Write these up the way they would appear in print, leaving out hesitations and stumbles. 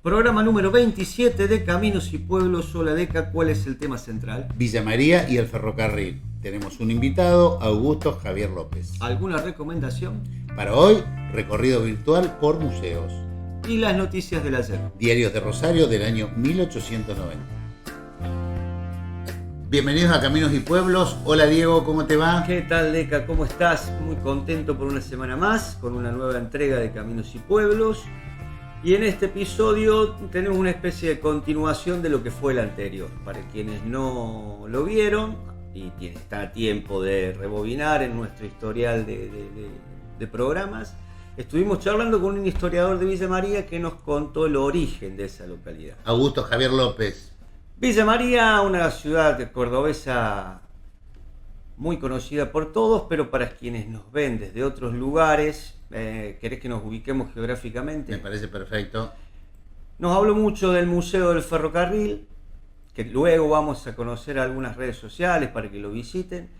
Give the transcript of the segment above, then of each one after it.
Programa número 27 de Caminos y Pueblos. Hola Deca, ¿cuál es el tema central? Villa María y el ferrocarril. Tenemos un invitado, Augusto Javier López. ¿Alguna recomendación? Para hoy, recorrido virtual por museos. Y las noticias del ayer. Diarios de Rosario del año 1890. Bienvenidos a Caminos y Pueblos. Hola Diego, ¿cómo te va? ¿Qué tal Deca? ¿Cómo estás? Muy contento por una semana más, con una nueva entrega de Caminos y Pueblos. Y en este episodio tenemos una especie de continuación de lo que fue el anterior. Para quienes no lo vieron y está a tiempo de rebobinar en nuestro historial de programas, estuvimos charlando con un historiador de Villa María que nos contó el origen de esa localidad. Augusto Javier López. Villa María, una ciudad cordobesa muy conocida por todos, pero para quienes nos ven desde otros lugares, ¿querés que nos ubiquemos geográficamente? Me parece perfecto. Nos habló mucho del Museo del Ferrocarril, que luego vamos a conocer algunas redes sociales para que lo visiten,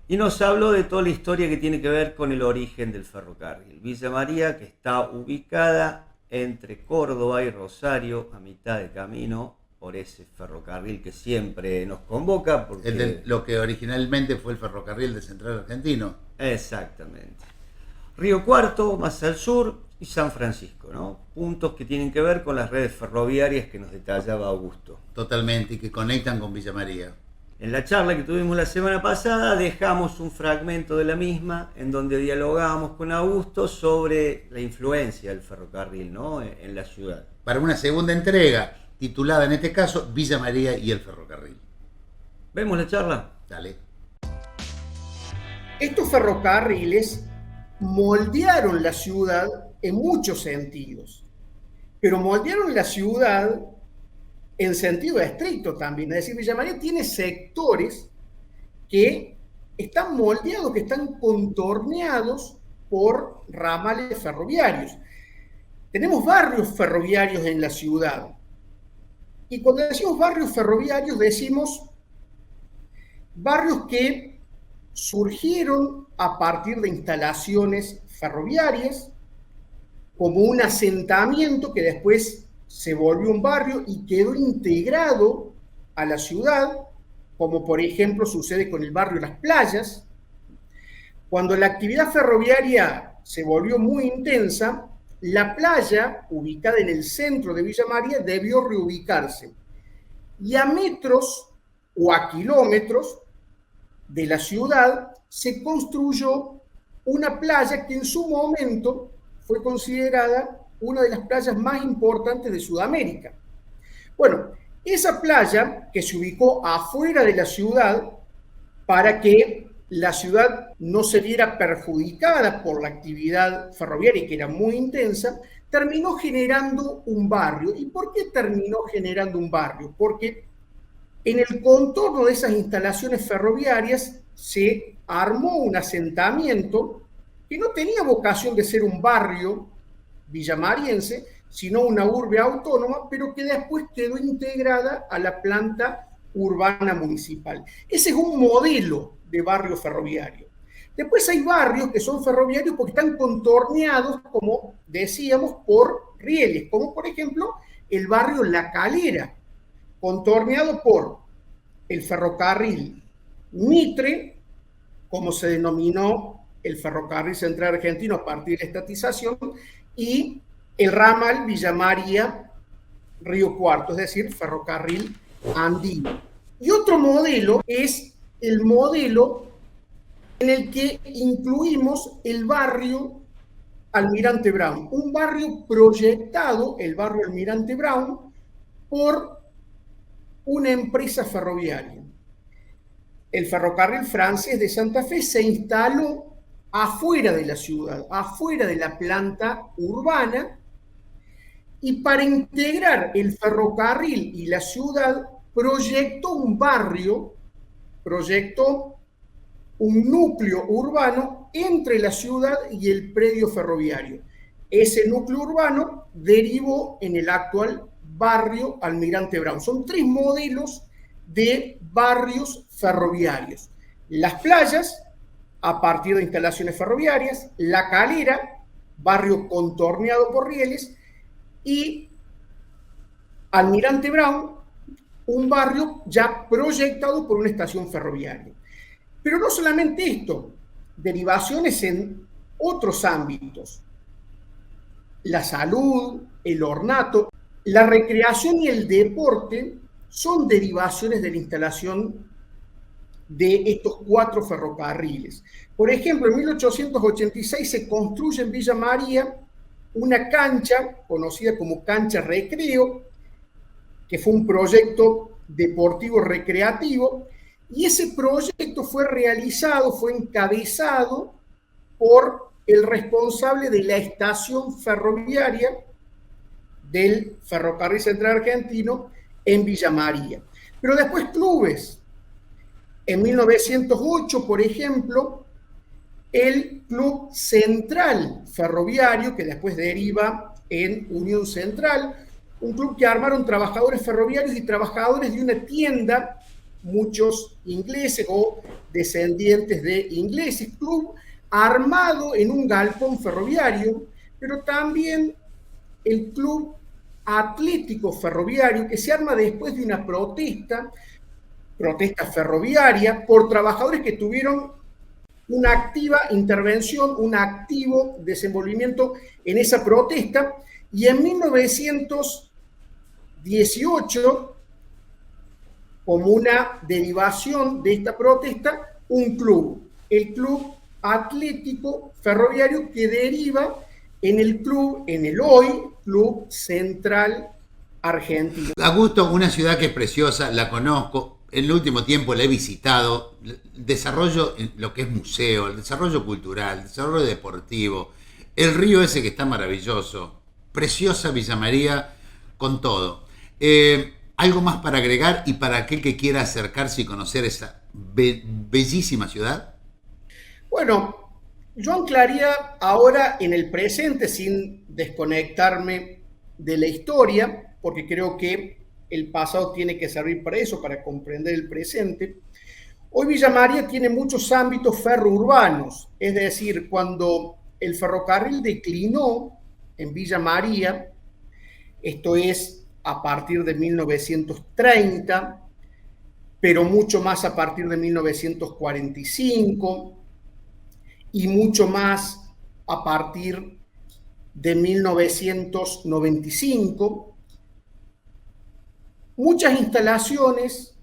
y nos habló de toda la historia que tiene que ver con el origen del ferrocarril. Villa María, que está ubicada entre Córdoba y Rosario, a mitad de camino, por ese ferrocarril que siempre nos convoca. Porque... lo que originalmente fue el ferrocarril de Central Argentino. Exactamente. Río Cuarto, más al sur, y San Francisco, ¿no? Puntos que tienen que ver con las redes ferroviarias que nos detallaba Augusto. Totalmente, y que conectan con Villa María. En la charla que tuvimos la semana pasada dejamos un fragmento de la misma en donde dialogamos con Augusto sobre la influencia del ferrocarril, ¿no?, en la ciudad. Para una segunda entrega, titulada en este caso Villa María y el ferrocarril. ¿Vemos la charla? Dale. Estos ferrocarriles moldearon la ciudad en muchos sentidos, pero moldearon la ciudad en sentido estricto también. Es decir, Villa María tiene sectores que están moldeados, que están contorneados por ramales ferroviarios. Tenemos barrios ferroviarios en la ciudad. Y cuando decimos barrios ferroviarios, decimos barrios que surgieron a partir de instalaciones ferroviarias, como un asentamiento que después se volvió un barrio y quedó integrado a la ciudad, como por ejemplo sucede con el barrio Las Playas. Cuando la actividad ferroviaria se volvió muy intensa, la playa, ubicada en el centro de Villa María, debió reubicarse. Y a metros o a kilómetros de la ciudad se construyó una playa que en su momento fue considerada una de las playas más importantes de Sudamérica. Bueno, esa playa que se ubicó afuera de la ciudad para que la ciudad no se viera perjudicada por la actividad ferroviaria, que era muy intensa, terminó generando un barrio. ¿Y por qué terminó generando un barrio? Porque en el contorno de esas instalaciones ferroviarias se armó un asentamiento que no tenía vocación de ser un barrio villamariense, sino una urbe autónoma, pero que después quedó integrada a la planta urbana municipal. Ese es un modelo de barrio ferroviario. Después hay barrios que son ferroviarios porque están contorneados, como decíamos, por rieles, como por ejemplo el barrio La Calera, contorneado por el ferrocarril Mitre, como se denominó el ferrocarril Central Argentino a partir de estatización, y el ramal Villa María Río Cuarto, es decir, ferrocarril andino. Y otro modelo es el modelo en el que incluimos el barrio Almirante Brown, un barrio proyectado, el barrio Almirante Brown, por una empresa ferroviaria. El ferrocarril francés de Santa Fe se instaló afuera de la ciudad, afuera de la planta urbana, y para integrar el ferrocarril y la ciudad proyectó un barrio, proyectó un núcleo urbano entre la ciudad y el predio ferroviario. Ese núcleo urbano derivó en el actual barrio Almirante Brown. Son tres modelos de barrios ferroviarios. Las Playas, a partir de instalaciones ferroviarias; La Calera, barrio contorneado por rieles; y Almirante Brown, un barrio ya proyectado por una estación ferroviaria. Pero no solamente esto, derivaciones en otros ámbitos. La salud, el ornato, la recreación y el deporte son derivaciones de la instalación de estos 4 ferrocarriles. Por ejemplo, en 1886 se construye en Villa María una cancha conocida como Cancha Recreo, que fue un proyecto deportivo recreativo, y ese proyecto fue realizado, fue encabezado por el responsable de la estación ferroviaria del Ferrocarril Central Argentino en Villa María. Pero después clubes. En 1908, por ejemplo, el Club Central Ferroviario, que después deriva en Unión Central, un club que armaron trabajadores ferroviarios y trabajadores de una tienda, muchos ingleses o descendientes de ingleses, club armado en un galpón ferroviario, pero también el Club Atlético Ferroviario, que se arma después de una protesta ferroviaria por trabajadores que tuvieron una activa intervención, un activo desenvolvimiento en esa protesta, y en 1918, como una derivación de esta protesta, un club, el Club Atlético Ferroviario, que deriva en el hoy Club Central Argentino. Augusto, una ciudad que es preciosa, la conozco, en el último tiempo la he visitado, el desarrollo en lo que es museo, el desarrollo cultural, el desarrollo deportivo, el río ese que está maravilloso, preciosa Villa María con todo. ¿Algo más para agregar y para aquel que quiera acercarse y conocer esa bellísima ciudad? Bueno, yo anclaría ahora en el presente sin desconectarme de la historia, porque creo que el pasado tiene que servir para eso, para comprender el presente. Hoy Villa María tiene muchos ámbitos ferrourbanos, es decir, cuando el ferrocarril declinó en Villa María, esto es a partir de 1930, pero mucho más a partir de 1945 y mucho más a partir de 1995, muchas instalaciones,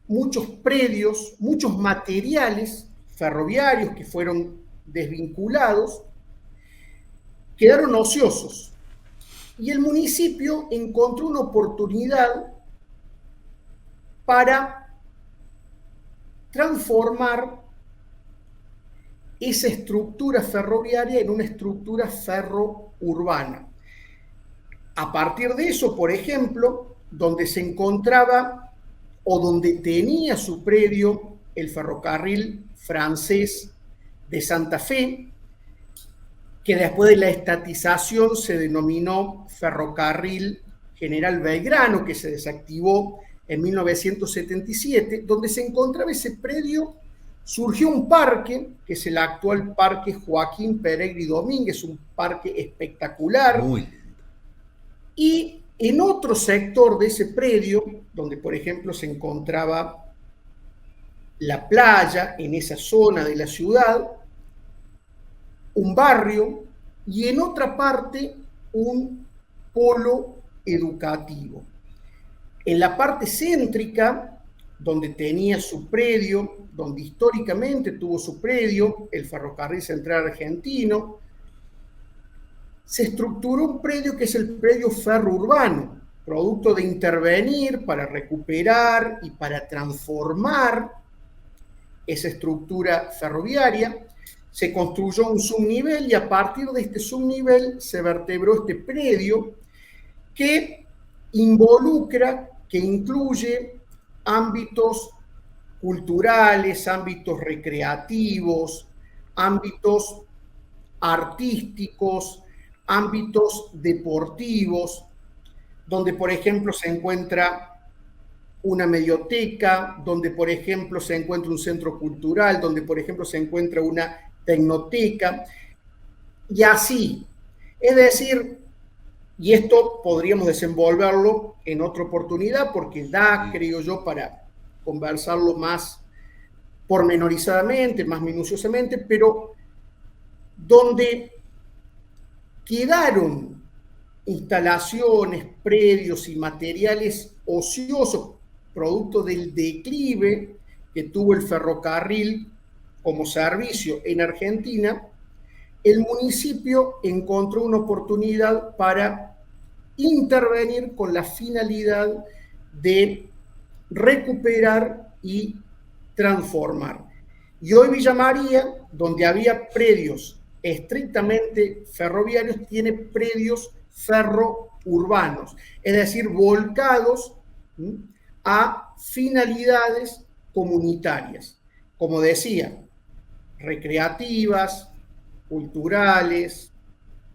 muchos predios, muchos materiales ferroviarios que fueron desvinculados, quedaron ociosos. Y el municipio encontró una oportunidad para transformar esa estructura ferroviaria en una estructura ferrourbana. A partir de eso, por ejemplo, donde se encontraba o donde tenía su predio el ferrocarril francés de Santa Fe, que después de la estatización se denominó Ferrocarril General Belgrano, que se desactivó en 1977, donde se encontraba ese predio, surgió un parque, que es el actual Parque Joaquín Peregri Domínguez, un parque espectacular. Muy lindo. Y en otro sector de ese predio, donde por ejemplo se encontraba la playa, en esa zona de la ciudad, un barrio, y en otra parte un polo educativo. En la parte céntrica, donde tenía su predio, donde históricamente tuvo su predio, el Ferrocarril Central Argentino, se estructuró un predio que es el predio ferrourbano, producto de intervenir para recuperar y para transformar esa estructura ferroviaria. Se construyó un subnivel y a partir de este subnivel se vertebró este predio que involucra, que incluye ámbitos culturales, ámbitos recreativos, ámbitos artísticos, ámbitos deportivos, donde por ejemplo se encuentra una medioteca, donde por ejemplo se encuentra un centro cultural, donde por ejemplo se encuentra una tecnoteca, y así. Es decir, Y esto podríamos desenvolverlo en otra oportunidad porque da, creo yo, para conversarlo más pormenorizadamente, más minuciosamente, pero donde quedaron instalaciones, predios y materiales ociosos, producto del declive que tuvo el ferrocarril como servicio en Argentina, el municipio encontró una oportunidad para intervenir con la finalidad de recuperar y transformar. Y hoy Villa María, donde había predios estrictamente ferroviarios, tiene predios ferrourbanos, es decir, volcados a finalidades comunitarias, como decía, recreativas, culturales,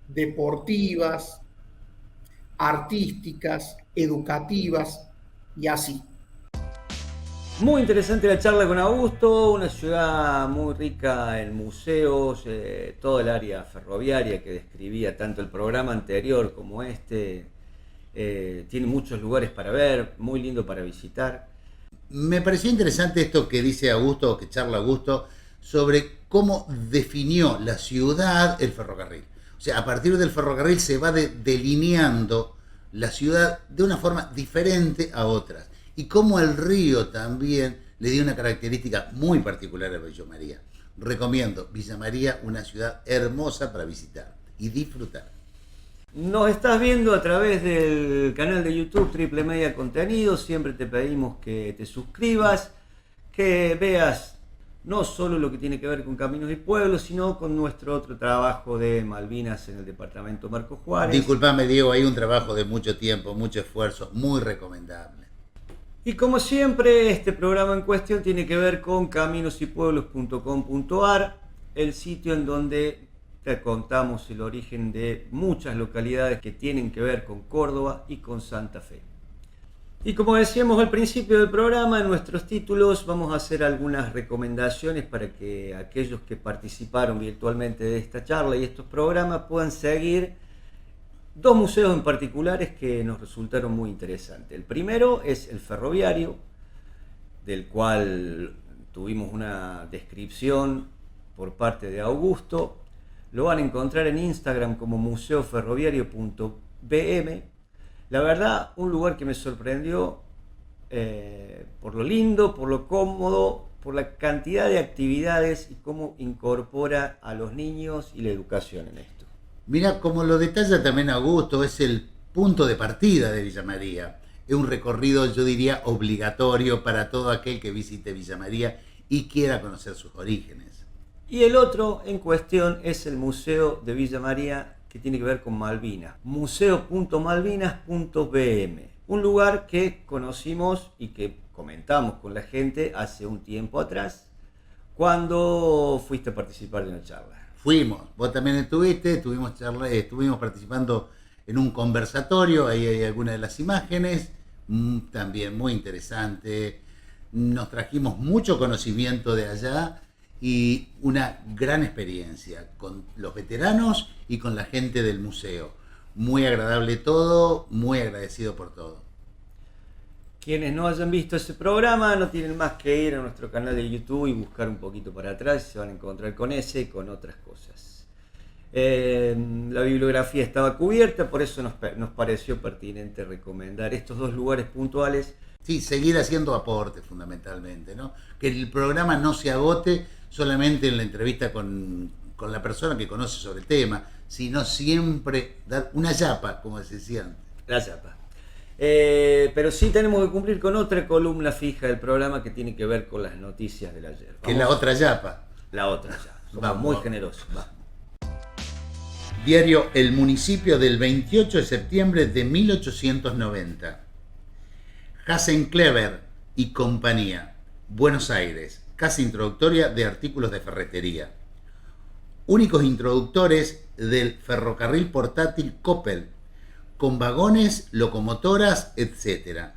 deportivas, artísticas, educativas y así. Muy interesante la charla con Augusto, una ciudad muy rica en museos, todo el área ferroviaria que describía tanto el programa anterior como este, tiene muchos lugares para ver, muy lindo para visitar. Me pareció interesante esto que dice Augusto, que charla Augusto, sobre cómo definió la ciudad el ferrocarril. O sea, a partir del ferrocarril se va delineando la ciudad de una forma diferente a otras. Y cómo el río también le dio una característica muy particular a Villa María. Recomiendo Villa María, una ciudad hermosa para visitar y disfrutar. Nos estás viendo a través del canal de YouTube Triple Media Contenidos. Siempre te pedimos que te suscribas, que veas no solo lo que tiene que ver con Caminos y Pueblos, sino con nuestro otro trabajo de Malvinas en el departamento Marcos Juárez. Disculpame, Diego, hay un trabajo de mucho tiempo, mucho esfuerzo, muy recomendable. Y como siempre, este programa en cuestión tiene que ver con caminosypueblos.com.ar, el sitio en donde te contamos el origen de muchas localidades que tienen que ver con Córdoba y con Santa Fe. Y como decíamos al principio del programa, en nuestros títulos vamos a hacer algunas recomendaciones para que aquellos que participaron virtualmente de esta charla y estos programas puedan seguir dos museos en particulares que nos resultaron muy interesantes. El primero es el ferroviario, del cual tuvimos una descripción por parte de Augusto. Lo van a encontrar en Instagram como museoferroviario.bm. La verdad, un lugar que me sorprendió por lo lindo, por lo cómodo, por la cantidad de actividades y cómo incorpora a los niños y la educación en esto. Mira, como lo detalla también Augusto, es el punto de partida de Villa María. Es un recorrido, yo diría, obligatorio para todo aquel que visite Villa María y quiera conocer sus orígenes. Y el otro en cuestión es el Museo de Villa María, que tiene que ver con Malvinas, museo.malvinas.bm, un lugar que conocimos y que comentamos con la gente hace un tiempo atrás, cuando fuiste a participar de una charla. Fuimos, vos también estuviste, estuvimos participando en un conversatorio, ahí hay algunas de las imágenes, también muy interesante, nos trajimos mucho conocimiento de allá y una gran experiencia con los veteranos y con la gente del museo. Muy agradable todo, muy agradecido por todo. Quienes no hayan visto ese programa no tienen más que ir a nuestro canal de YouTube y buscar un poquito para atrás y se van a encontrar con ese y con otras cosas. La bibliografía estaba cubierta, por eso nos pareció pertinente recomendar estos dos lugares puntuales. Sí, seguir haciendo aportes fundamentalmente, ¿no? Que el programa no se agote solamente en la entrevista con la persona que conoce sobre el tema, sino siempre dar una yapa, como se decía antes. La yapa. Pero sí tenemos que cumplir con otra columna fija del programa que tiene que ver con las noticias del ayer. Que es la otra yapa. La otra yapa. Vamos. Muy generoso. Vamos. Diario El Municipio del 28 de septiembre de 1890. Hasenclever y compañía. Buenos Aires. Casa introductoria de artículos de ferretería. Únicos introductores del ferrocarril portátil Coppel, con vagones, locomotoras, etc.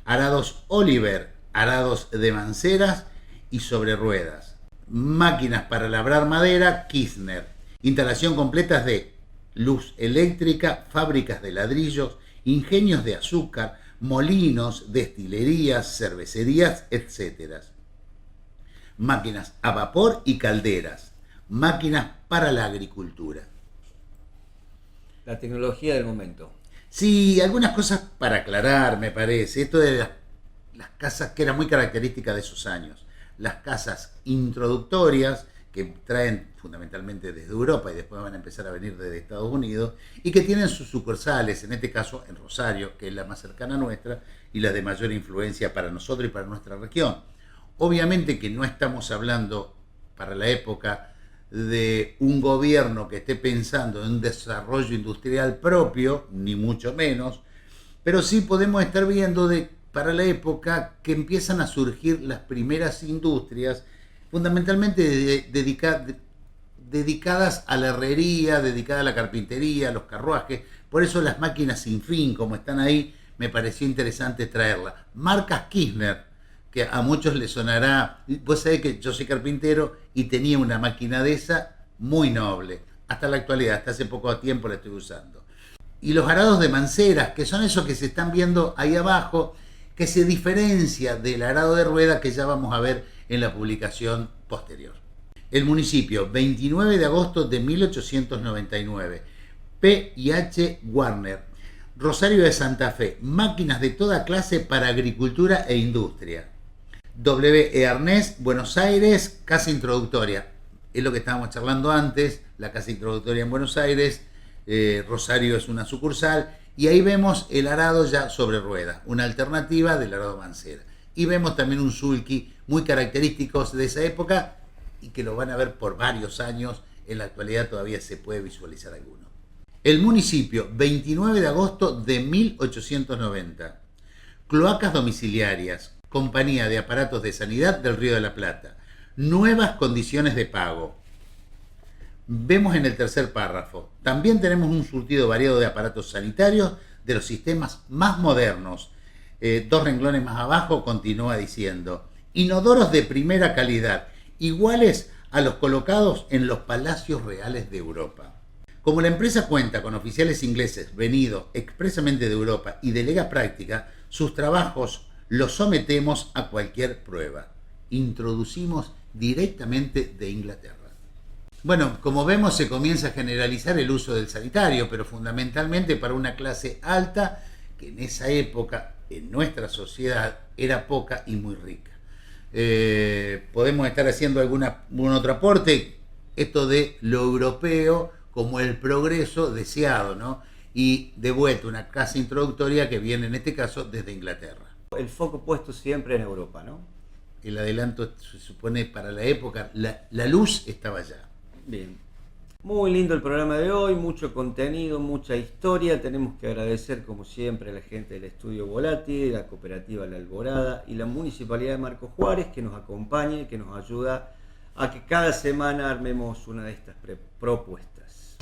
Arados Oliver, arados de manceras y sobre ruedas. Máquinas para labrar madera Kirchner. Instalación completa de luz eléctrica, fábricas de ladrillos, ingenios de azúcar, molinos, destilerías, cervecerías, etc. Máquinas a vapor y calderas, máquinas para la agricultura. La tecnología del momento. Sí, algunas cosas para aclarar, me parece. Esto de las casas que era muy característica de esos años. Las casas introductorias que traen fundamentalmente desde Europa y después van a empezar a venir desde Estados Unidos y que tienen sus sucursales, en este caso en Rosario, que es la más cercana a nuestra y la de mayor influencia para nosotros y para nuestra región. Obviamente que no estamos hablando para la época de un gobierno que esté pensando en un desarrollo industrial propio, ni mucho menos, pero sí podemos estar viendo para la época que empiezan a surgir las primeras industrias, fundamentalmente dedicadas a la herrería, dedicadas a la carpintería, a los carruajes. Por eso las máquinas sin fin, como están ahí, me pareció interesante traerlas. Marcas Kirchner, que a muchos les sonará. Vos sabés que yo soy carpintero y tenía una máquina de esa muy noble. Hasta la actualidad, hasta hace poco tiempo la estoy usando. Y los arados de manceras, que son esos que se están viendo ahí abajo, que se diferencia del arado de rueda que ya vamos a ver en la publicación posterior. El municipio, 29 de agosto de 1899. P&H Warner, Rosario de Santa Fe, máquinas de toda clase para agricultura e industria. W.E. Arnés, Buenos Aires, casa introductoria. Es lo que estábamos charlando antes, la casa introductoria en Buenos Aires. Rosario es una sucursal. Y ahí vemos el arado ya sobre ruedas, una alternativa del arado mancera. Y vemos también un sulky muy característicos de esa época y que lo van a ver por varios años. En la actualidad todavía se puede visualizar alguno. El municipio, 29 de agosto de 1890. Cloacas domiciliarias, Compañía de Aparatos de Sanidad del Río de la Plata. Nuevas condiciones de pago. Vemos en el tercer párrafo. También tenemos un surtido variado de aparatos sanitarios de los sistemas más modernos. Dos renglones más abajo continúa diciendo: inodoros de primera calidad, iguales a los colocados en los palacios reales de Europa. Como la empresa cuenta con oficiales ingleses venidos expresamente de Europa y delega práctica, sus trabajos los sometemos a cualquier prueba. Introducimos directamente de Inglaterra. Bueno, como vemos, se comienza a generalizar el uso del sanitario, pero fundamentalmente para una clase alta que en esa época, en nuestra sociedad, era poca y muy rica. Podemos estar haciendo algún otro aporte, esto de lo europeo como el progreso deseado, ¿no? Y de vuelta una casa introductoria que viene en este caso desde Inglaterra. El foco puesto siempre en Europa, ¿no? El adelanto se supone para la época, la luz estaba allá. Bien. Muy lindo el programa de hoy, mucho contenido, mucha historia. Tenemos que agradecer como siempre a la gente del Estudio Volati, de la cooperativa La Alborada y la Municipalidad de Marcos Juárez que nos acompaña y que nos ayuda a que cada semana armemos una de estas propuestas.